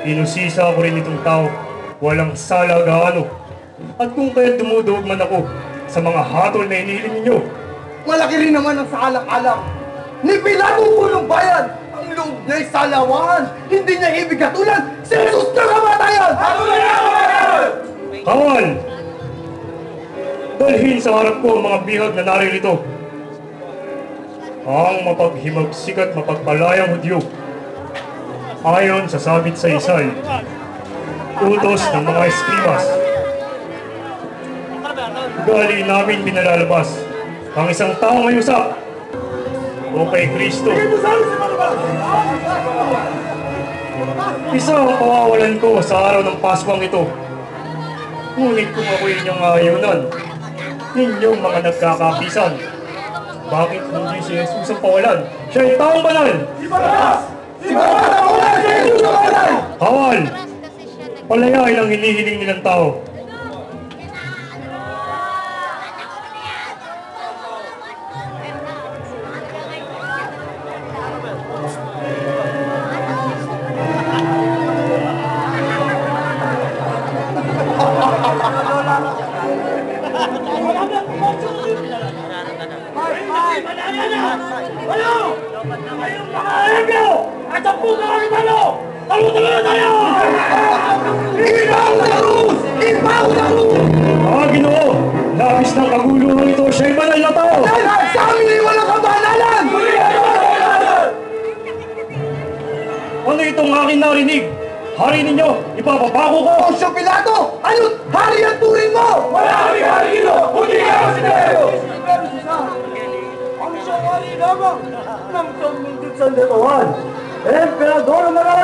Inusisa ko rin itong tao, walang sala gaano. At kung kaya't dumudog man ako sa mga hatol na inihiling ninyo, Malaki rin naman ang saalak-alak. Ni Pilato punong bayan, ang loob niya'y salawahan. Hindi niya ibig katulan si Jesus na kamatayan! kawal! Dalhin sa harap ko ang mga bihag na naririto. Ang mapaghimagsikat at mapagpalayang Hudyo, ayon sa sabit sa isay, utos ng mga eskribas. Ugali namin binalalabas ang isang taong may usap o kay Kristo. Isa ang pawawalan ko sa araw ng Paskong ito. Ngunit kung ako inyong ayunan, ninyong mga nagkakapisan, bakit hindi si Jesus ang pawalan? Siya ay taong banal! Kawal! Palayain ang hinihiling nilang tao. Ginoo! Labis ng kaguluhan ito, siya'y banal na tao! Sa amin ay walang kabanalan! Ano itong aking narinig? Hari ninyo, ipapabako ko! Poncio Pilato! Ano't hari ang turing mo? Wala kaming hari dito! Hindi ka kasi tayo! Ang siyang hari lamang ng pamindit sa detohan. Emperador Maral!